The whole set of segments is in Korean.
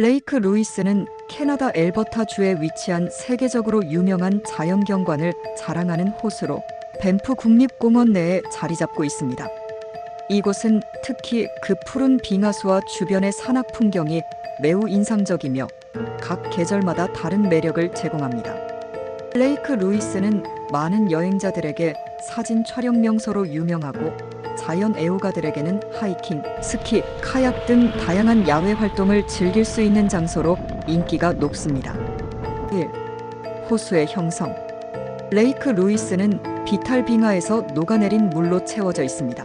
레이크 루이스는 캐나다 엘버타주에 위치한 세계적으로 유명한 자연경관을 자랑하는 호수로 밴프 국립공원 내에 자리 잡고 있습니다. 이곳은 특히 그 푸른 빙하수와 주변의 산악 풍경이 매우 인상적이며 각 계절마다 다른 매력을 제공합니다. 레이크 루이스는 많은 여행자들에게 사진 촬영 명소로 유명하고 자연 애호가들에게는 하이킹, 스키, 카약 등 다양한 야외 활동을 즐길 수 있는 장소로 인기가 높습니다. 1. 호수의 형성. 레이크 루이스는 비탈 빙하에서 녹아내린 물로 채워져 있습니다.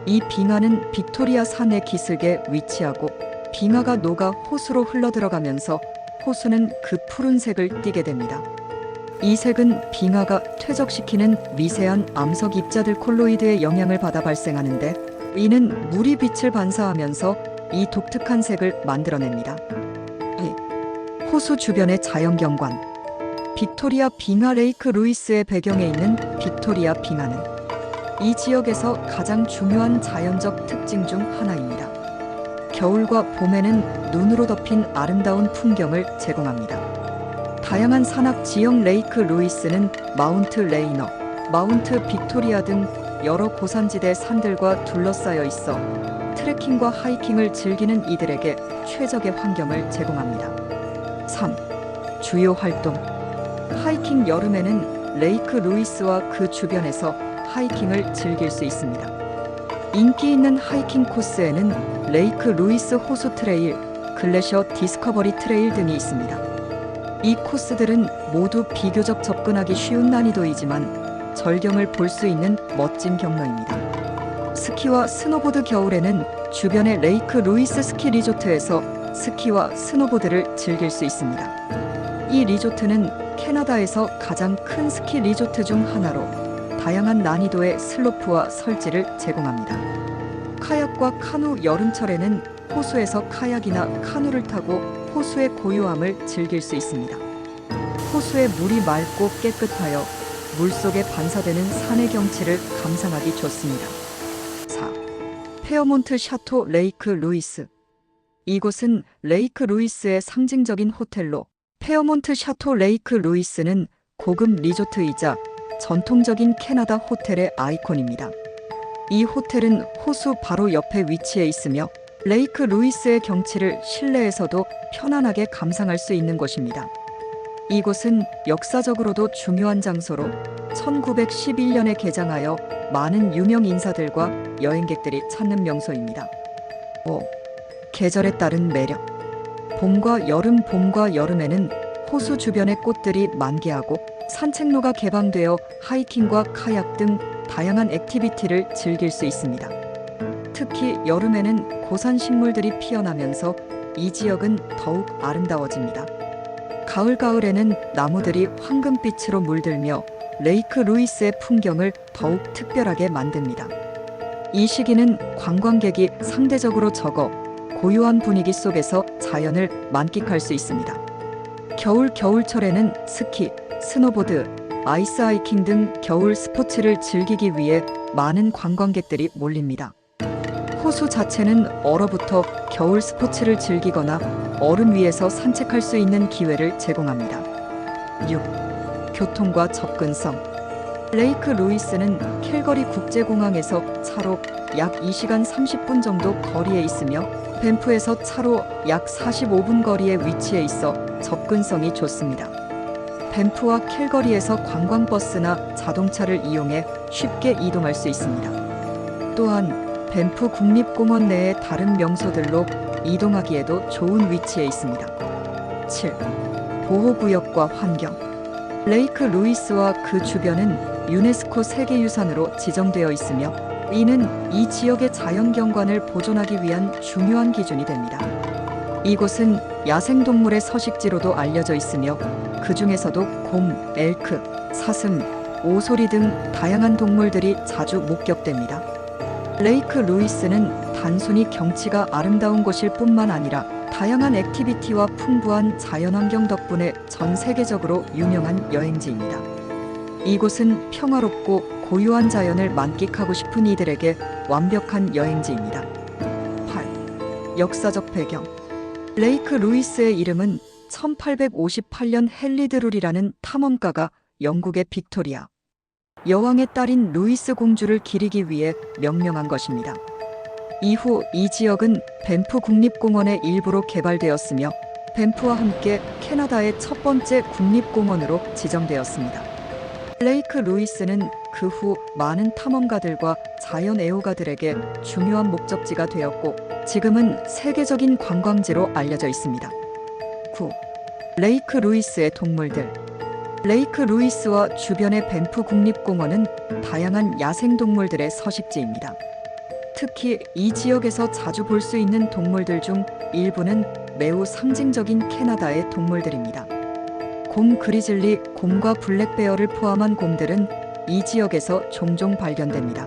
이 빙하는 빅토리아 산의 기슭에 위치하고 빙하가 녹아 호수로 흘러들어가면서 호수는 그 푸른색을 띠게 됩니다. 이 색은 빙하가 퇴적시키는 미세한 암석 입자들 콜로이드의 영향을 받아 발생하는데, 이는 물이 빛을 반사하면서 이 독특한 색을 만들어냅니다. 2. 호수 주변의 자연경관. 빅토리아 빙하. 레이크 루이스의 배경에 있는 빅토리아 빙하는 이 지역에서 가장 중요한 자연적 특징 중 하나입니다. 겨울과 봄에는 눈으로 덮인 아름다운 풍경을 제공합니다. 다양한 산악 지역. 레이크 루이스는 마운트 레이너, 마운트 빅토리아 등 여러 고산지대 산들과 둘러싸여 있어 트레킹과 하이킹을 즐기는 이들에게 최적의 환경을 제공합니다. 3. 주요 활동. 하이킹. 여름에는 레이크 루이스와 그 주변에서 하이킹을 즐길 수 있습니다. 인기 있는 하이킹 코스에는 레이크 루이스 호수 트레일, 글래셔 디스커버리 트레일 등이 있습니다. 이 코스들은 모두 비교적 접근하기 쉬운 난이도이지만 절경을 볼 수 있는 멋진 경로입니다. 스키와 스노보드. 겨울에는 주변의 레이크 루이스 스키 리조트에서 스키와 스노보드를 즐길 수 있습니다. 이 리조트는 캐나다에서 가장 큰 스키 리조트 중 하나로 다양한 난이도의 슬로프와 설지를 제공합니다. 카약과 카누. 여름철에는 호수에서 카약이나 카누를 타고 호수의 고요함을 즐길 수 있습니다. 호수의 물이 맑고 깨끗하여 물속에 반사되는 산의 경치를 감상하기 좋습니다. 4. 페어몬트 샤토. 레이크 루이스. 이곳은 레이크 루이스의 상징적인 호텔로, 페어몬트 샤토. 레이크 루이스는 고급 리조트이자 전통적인 캐나다 호텔의 아이콘입니다. 이 호텔은 호수 바로 옆에 위치해 있으며 레이크 루이스의 경치를 실내에서도 편안하게 감상할 수 있는 곳입니다. 이곳은 역사적으로도 중요한 장소로 1911년에 개장하여 많은 유명 인사들과 여행객들이 찾는 명소입니다. 5. 계절에 따른 매력. 봄과 여름. 봄과 여름에는 호수 주변의 꽃들이 만개하고 산책로가 개방되어 하이킹과 카약 등 다양한 액티비티를 즐길 수 있습니다. 특히 여름에는 고산 식물들이 피어나면서 이 지역은 더욱 아름다워집니다. 가을에는 나무들이 황금빛으로 물들며 레이크 루이스의 풍경을 더욱 특별하게 만듭니다. 이 시기는 관광객이 상대적으로 적어 고요한 분위기 속에서 자연을 만끽할 수 있습니다. 겨울철에는 스키, 스노보드, 아이스 하이킹 등 겨울 스포츠를 즐기기 위해 많은 관광객들이 몰립니다. 호수 자체는 얼어붙어 겨울 스포츠를 즐기거나 얼음 위에서 산책할 수 있는 기회를 제공합니다. 6. 교통과 접근성. 레이크 루이스는 캘거리 국제공항에서 차로 약 2시간 30분 정도 거리에 있으며 밴프에서 차로 약 45분 거리에 위치해 있어 접근성이 좋습니다. 밴프와 캘거리에서 관광버스나 자동차를 이용해 쉽게 이동할 수 있습니다. 또한 밴프 국립공원 내의 다른 명소들로 이동하기에도 좋은 위치에 있습니다. 7. 보호구역과 환경. 레이크 루이스와 그 주변은 유네스코 세계유산으로 지정되어 있으며 이는 이 지역의 자연경관을 보존하기 위한 중요한 기준이 됩니다. 이곳은 야생동물의 서식지로도 알려져 있으며 그 중에서도 곰, 엘크, 사슴, 오소리 등 다양한 동물들이 자주 목격됩니다. 레이크 루이스는 단순히 경치가 아름다운 곳일 뿐만 아니라 다양한 액티비티와 풍부한 자연환경 덕분에 전 세계적으로 유명한 여행지입니다. 이곳은 평화롭고 고요한 자연을 만끽하고 싶은 이들에게 완벽한 여행지입니다. 8. 역사적 배경. 레이크 루이스의 이름은 1858년 헨리 드룰이라는 탐험가가 영국의 빅토리아 여왕의 딸인 루이스 공주를 기리기 위해 명명한 것입니다. 이후 이 지역은 밴프 국립공원의 일부로 개발되었으며 밴프와 함께 캐나다의 첫 번째 국립공원으로 지정되었습니다. 레이크 루이스는 그 후 많은 탐험가들과 자연 애호가들에게 중요한 목적지가 되었고 지금은 세계적인 관광지로 알려져 있습니다. 9. 레이크 루이스의 동물들. 레이크 루이스와 주변의 밴프 국립공원은 다양한 야생동물들의 서식지입니다. 특히 이 지역에서 자주 볼 수 있는 동물들 중 일부는 매우 상징적인 캐나다의 동물들입니다. 곰 그리즐리, 곰과 블랙베어를 포함한 곰들은 이 지역에서 종종 발견됩니다.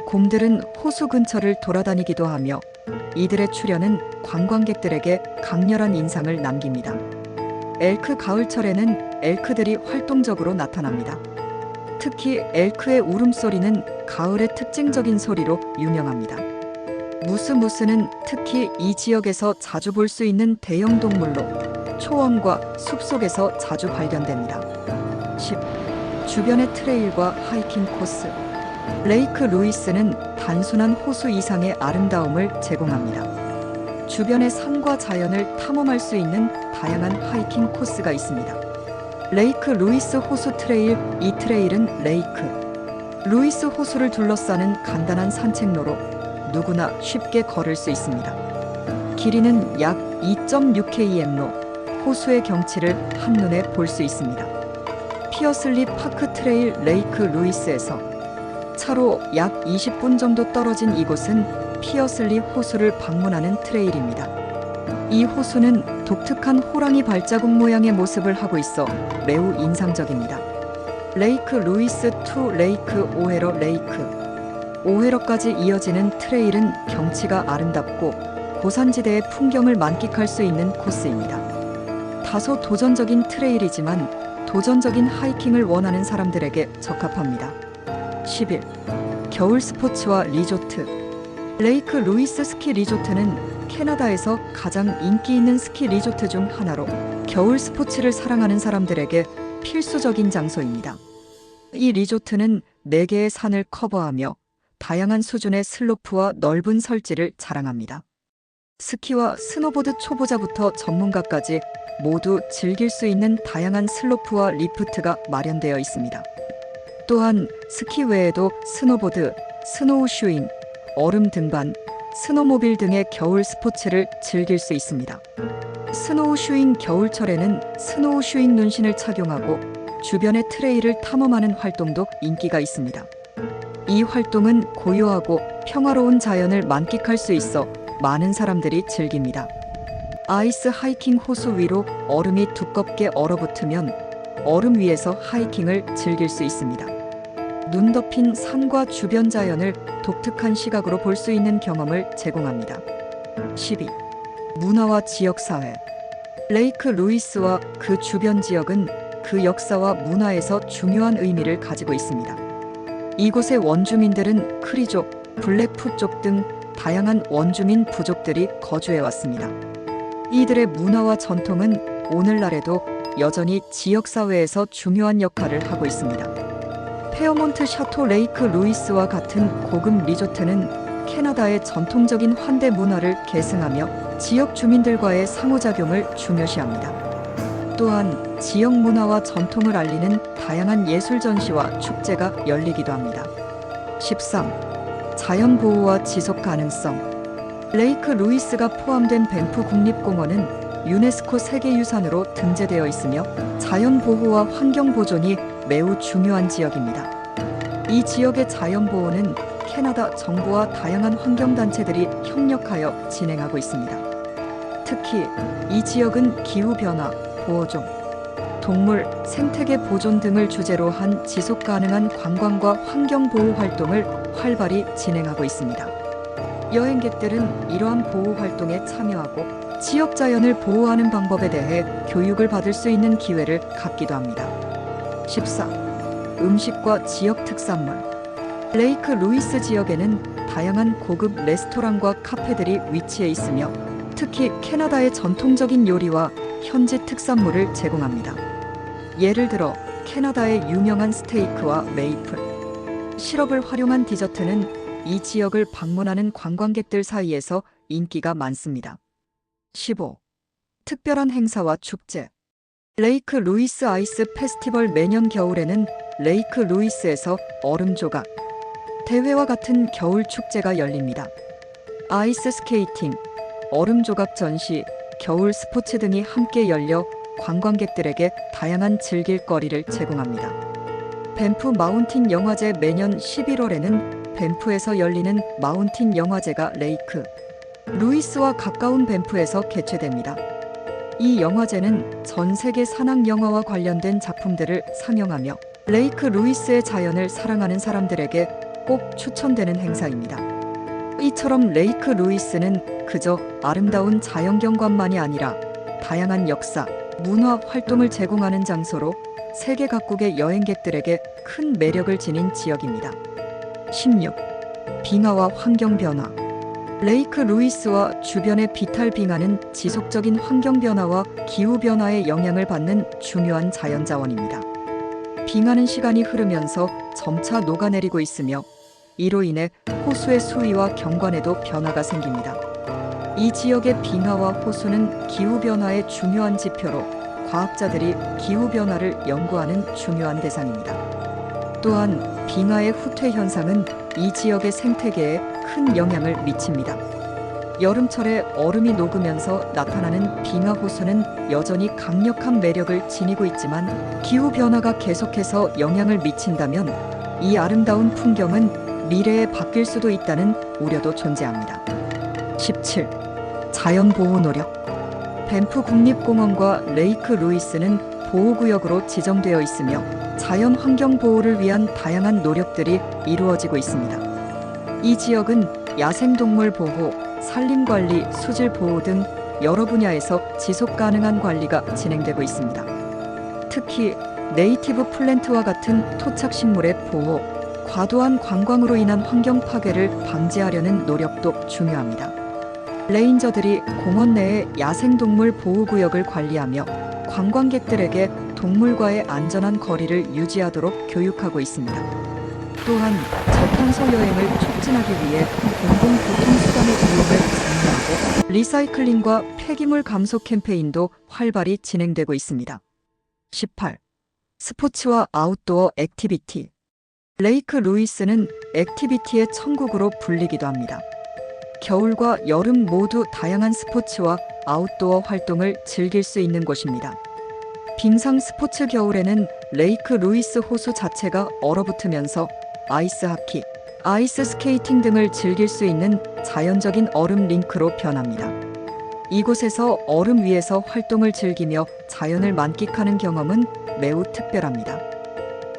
곰들은 호수 근처를 돌아다니기도 하며 이들의 출현은 관광객들에게 강렬한 인상을 남깁니다. 엘크 가을철에는 엘크들이 활동적으로 나타납니다. 특히 엘크의 울음소리는 가을의 특징적인 소리로 유명합니다. 무스무스는 특히 이 지역에서 자주 볼 수 있는 대형 동물로 초원과 숲속에서 자주 발견됩니다. 10. 주변의 트레일과 하이킹 코스. 레이크 루이스는 단순한 호수 이상의 아름다움을 제공합니다. 주변의 산과 자연을 탐험할 수 있는 다양한 하이킹 코스가 있습니다. 레이크 루이스 호수 트레일. 이 트레일은 레이크 루이스 호수를 둘러싸는 간단한 산책로로 누구나 쉽게 걸을 수 있습니다. 길이는 약 2.6km로 호수의 경치를 한눈에 볼 수 있습니다. 피어슬리 파크 트레일. 레이크 루이스에서 차로 약 20분 정도 떨어진 이곳은 피어슬리 호수를 방문하는 트레일입니다. 이 호수는 독특한 호랑이 발자국 모양의 모습을 하고 있어 매우 인상적입니다. 레이크 루이스 투 레이크 오헤러. 레이크 오헤러까지 이어지는 트레일은 경치가 아름답고 고산지대의 풍경을 만끽할 수 있는 코스입니다. 다소 도전적인 트레일이지만 도전적인 하이킹을 원하는 사람들에게 적합합니다. 11. 겨울 스포츠와 리조트. 레이크 루이스 스키 리조트는 캐나다에서 가장 인기 있는 스키 리조트 중 하나로 겨울 스포츠를 사랑하는 사람들에게 필수적인 장소입니다. 이 리조트는 4개의 산을 커버하며 다양한 수준의 슬로프와 넓은 설지를 자랑합니다. 스키와 스노보드 초보자부터 전문가까지 모두 즐길 수 있는 다양한 슬로프와 리프트가 마련되어 있습니다. 또한 스키 외에도 스노보드, 스노우슈잉, 얼음 등반, 스노모빌 등의 겨울 스포츠를 즐길 수 있습니다. 스노우슈잉. 겨울철에는 스노우슈잉 눈신을 착용하고 주변의 트레일을 탐험하는 활동도 인기가 있습니다. 이 활동은 고요하고 평화로운 자연을 만끽할 수 있어 많은 사람들이 즐깁니다. 아이스 하이킹. 호수 위로 얼음이 두껍게 얼어붙으면 얼음 위에서 하이킹을 즐길 수 있습니다. 눈 덮인 산과 주변 자연을 독특한 시각으로 볼 수 있는 경험을 제공합니다. 12. 문화와 지역사회. 레이크 루이스와 그 주변 지역은 그 역사와 문화에서 중요한 의미를 가지고 있습니다. 이곳의 원주민들은 크리족, 블랙푸족 등 다양한 원주민 부족들이 거주해 왔습니다. 이들의 문화와 전통은 오늘날에도 여전히 지역사회에서 중요한 역할을 하고 있습니다. 페어몬트 샤토. 레이크 루이스와 같은 고급 리조트는 캐나다의 전통적인 환대 문화를 계승하며 지역 주민들과의 상호작용을 중요시합니다. 또한 지역 문화와 전통을 알리는 다양한 예술 전시와 축제가 열리기도 합니다. 13. 자연보호와 지속 가능성. 레이크 루이스가 포함된 밴프 국립공원은 유네스코 세계유산으로 등재되어 있으며 자연보호와 환경보존이 매우 중요한 지역입니다. 이 지역의 자연보호는 캐나다 정부와 다양한 환경단체들이 협력하여 진행하고 있습니다. 특히 이 지역은 기후변화, 보호종, 동물, 생태계 보존 등을 주제로 한 지속가능한 관광과 환경보호 활동을 활발히 진행하고 있습니다. 여행객들은 이러한 보호 활동에 참여하고 지역 자연을 보호하는 방법에 대해 교육을 받을 수 있는 기회를 갖기도 합니다. 14. 음식과 지역 특산물. 레이크 루이스 지역에는 다양한 고급 레스토랑과 카페들이 위치해 있으며 특히 캐나다의 전통적인 요리와 현지 특산물을 제공합니다. 예를 들어 캐나다의 유명한 스테이크와 메이플 시럽을 활용한 디저트는 이 지역을 방문하는 관광객들 사이에서 인기가 많습니다. 15. 특별한 행사와 축제. 레이크 루이스 아이스 페스티벌. 매년 겨울에는 레이크 루이스에서 얼음 조각 대회와 같은 겨울 축제가 열립니다. 아이스 스케이팅, 얼음 조각 전시, 겨울 스포츠 등이 함께 열려 관광객들에게 다양한 즐길 거리를 제공합니다. 밴프 마운틴 영화제. 매년 11월에는 밴프에서 열리는 마운틴 영화제가 레이크 루이스와 가까운 밴프에서 개최됩니다. 이 영화제는 전 세계 산악 영화와 관련된 작품들을 상영하며 레이크 루이스의 자연을 사랑하는 사람들에게 꼭 추천되는 행사입니다. 이처럼 레이크 루이스는 그저 아름다운 자연경관만이 아니라 다양한 역사, 문화 활동을 제공하는 장소로 세계 각국의 여행객들에게 큰 매력을 지닌 지역입니다. 16. 빙하와 환경 변화. 레이크 루이스와 주변의 비탈 빙하는 지속적인 환경 변화와 기후 변화의 영향을 받는 중요한 자연 자원입니다. 빙하는 시간이 흐르면서 점차 녹아내리고 있으며 이로 인해 호수의 수위와 경관에도 변화가 생깁니다. 이 지역의 빙하와 호수는 기후 변화의 중요한 지표로 과학자들이 기후 변화를 연구하는 중요한 대상입니다. 또한 빙하의 후퇴 현상은 이 지역의 생태계에 큰 영향을 미칩니다. 여름철에 얼음이 녹으면서 나타나는 빙하 호수는 여전히 강력한 매력을 지니고 있지만 기후 변화가 계속해서 영향을 미친다면 이 아름다운 풍경은 미래에 바뀔 수도 있다는 우려도 존재합니다. 17. 자연 보호 노력. 밴프 국립공원과 레이크 루이스는 보호구역으로 지정되어 있으며 자연 환경 보호를 위한 다양한 노력들이 이루어지고 있습니다. 이 지역은 야생동물 보호, 산림관리, 수질 보호 등 여러 분야에서 지속 가능한 관리가 진행되고 있습니다. 특히 네이티브 플랜트와 같은 토착식물의 보호, 과도한 관광으로 인한 환경 파괴를 방지하려는 노력도 중요합니다. 레인저들이 공원 내의 야생동물 보호구역을 관리하며 관광객들에게 동물과의 안전한 거리를 유지하도록 교육하고 있습니다. 또한 저탄소 여행을 촉진하기 위해 공공교통수단의 이용을 장려하고 리사이클링과 폐기물 감소 캠페인도 활발히 진행되고 있습니다. 18. 스포츠와 아웃도어 액티비티. 레이크 루이스는 액티비티의 천국으로 불리기도 합니다. 겨울과 여름 모두 다양한 스포츠와 아웃도어 활동을 즐길 수 있는 곳입니다. 빙상 스포츠. 겨울에는 레이크 루이스 호수 자체가 얼어붙으면서 아이스 하키, 아이스 스케이팅 등을 즐길 수 있는 자연적인 얼음 링크로 변합니다. 이곳에서 얼음 위에서 활동을 즐기며 자연을 만끽하는 경험은 매우 특별합니다.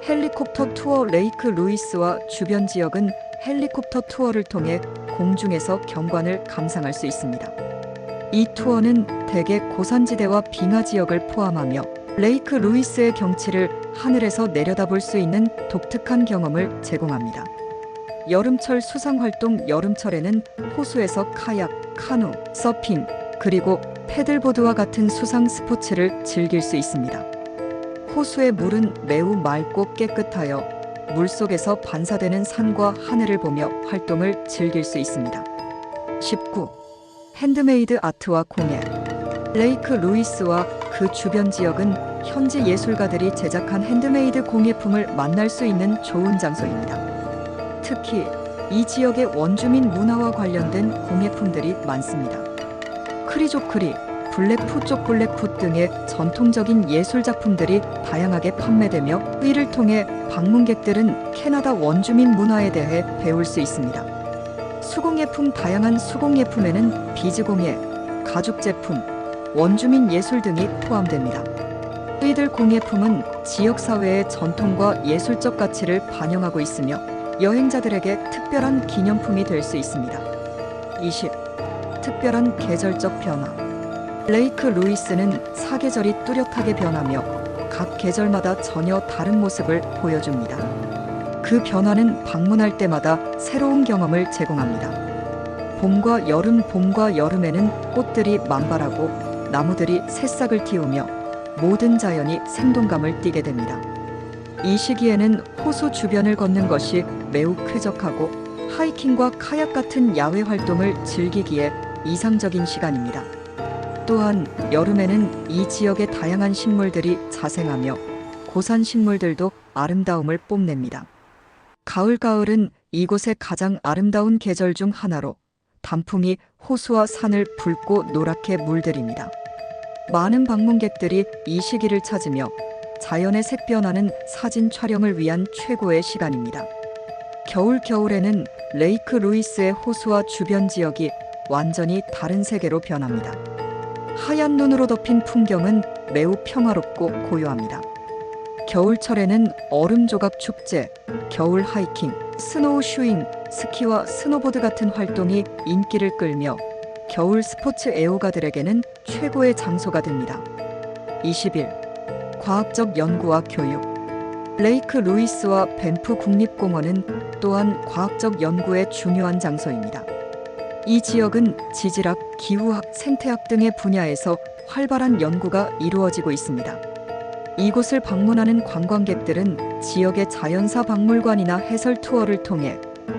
헬리콥터 투어. 레이크 루이스와 주변 지역은 헬리콥터 투어를 통해 공중에서 경관을 감상할 수 있습니다. 이 투어는 대개 고산지대와 빙하 지역을 포함하며 레이크 루이스의 경치를 하늘에서 내려다볼 수 있는 독특한 경험을 제공합니다. 여름철 수상활동. 여름철에는 호수에서 카약, 카누, 서핑, 그리고 패들보드와 같은 수상 스포츠를 즐길 수 있습니다. 호수의 물은 매우 맑고 깨끗하여 물속에서 반사되는 산과 하늘을 보며 활동을 즐길 수 있습니다. 19. 핸드메이드 아트와 공예. 레이크 루이스와 그 주변 지역은 현지 예술가들이 제작한 핸드메이드 공예품을 만날 수 있는 좋은 장소입니다. 특히 이 지역의 원주민 문화와 관련된 공예품들이 많습니다. 크리조크리, 블랙풋 초콜릿풋 등의 전통적인 예술 작품들이 다양하게 판매되며 이를 통해 방문객들은 캐나다 원주민 문화에 대해 배울 수 있습니다. 수공예품. 다양한 수공예품에는 비즈공예, 가죽 제품, 원주민 예술 등이 포함됩니다. 이들 공예품은 지역사회의 전통과 예술적 가치를 반영하고 있으며 여행자들에게 특별한 기념품이 될 수 있습니다. 20. 특별한 계절적 변화. 레이크 루이스는 사계절이 뚜렷하게 변하며 각 계절마다 전혀 다른 모습을 보여줍니다. 그 변화는 방문할 때마다 새로운 경험을 제공합니다. 봄과 여름에는 꽃들이 만발하고 나무들이 새싹을 틔우며 모든 자연이 생동감을 띠게 됩니다. 이 시기에는 호수 주변을 걷는 것이 매우 쾌적하고 하이킹과 카약 같은 야외 활동을 즐기기에 이상적인 시간입니다. 또한 여름에는 이 지역의 다양한 식물들이 자생하며 고산 식물들도 아름다움을 뽐냅니다. 가을은 이곳의 가장 아름다운 계절 중 하나로 단풍이 호수와 산을 붉고 노랗게 물들입니다. 많은 방문객들이 이 시기를 찾으며 자연의 색변하는 사진 촬영을 위한 최고의 시간입니다. 겨울에는 레이크 루이스의 호수와 주변 지역이 완전히 다른 세계로 변합니다. 하얀 눈으로 덮인 풍경은 매우 평화롭고 고요합니다. 겨울철에는 얼음 조각 축제, 겨울 하이킹, 스노우 슈잉, 스키와 스노보드 같은 활동이 인기를 끌며 겨울 스포츠 애호가들에게는 최고의 장소가 됩니다. 20일, 과학적 연구와 교육. 레이크 루이스와 밴프 국립공원은 또한 과학적 연구의 중요한 장소입니다. 이 지역은 지질학, 기후학, 생태학 등의 분야에서 활발한 연구가 이루어지고 있습니다. 이곳을 방문하는 관광객들은 지역의 자연사 박물관이나 해설 투어를 통해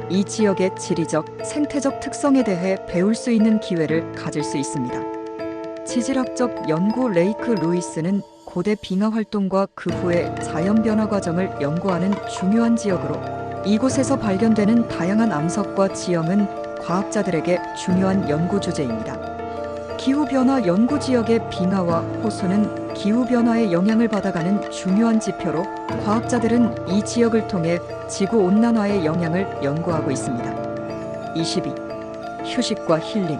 이 지역의 지리적, 생태적 특성에 대해 배울 수 있는 기회를 가질 수 있습니다. 지질학적 연구. 레이크 루이스는 고대 빙하 활동과 그 후의 자연 변화 과정을 연구하는 중요한 지역으로 이곳에서 발견되는 다양한 암석과 지형은 과학자들에게 중요한 연구 주제입니다. 기후변화 연구. 지역의 빙하와 호수는 기후변화의 영향을 받아가는 중요한 지표로 과학자들은 이 지역을 통해 지구온난화의 영향을 연구하고 있습니다. 22. 휴식과 힐링.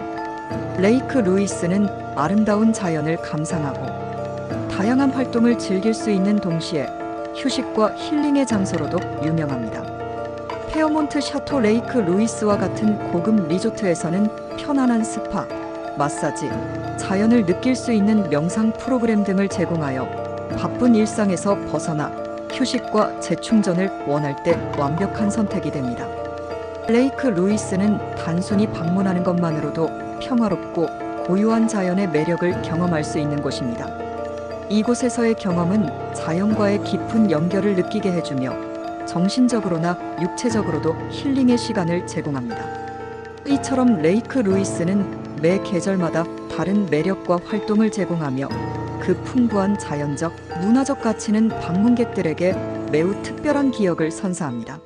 레이크 루이스는 아름다운 자연을 감상하고 다양한 활동을 즐길 수 있는 동시에 휴식과 힐링의 장소로도 유명합니다. 페어몬트 샤토. 레이크 루이스와 같은 고급 리조트에서는 편안한 스파, 마사지, 자연을 느낄 수 있는 명상 프로그램 등을 제공하여 바쁜 일상에서 벗어나 휴식과 재충전을 원할 때 완벽한 선택이 됩니다. 레이크 루이스는 단순히 방문하는 것만으로도 평화롭고 고요한 자연의 매력을 경험할 수 있는 곳입니다. 이곳에서의 경험은 자연과의 깊은 연결을 느끼게 해주며 정신적으로나 육체적으로도 힐링의 시간을 제공합니다. 이처럼 레이크 루이스는 매 계절마다 다른 매력과 활동을 제공하며 그 풍부한 자연적, 문화적 가치는 방문객들에게 매우 특별한 기억을 선사합니다.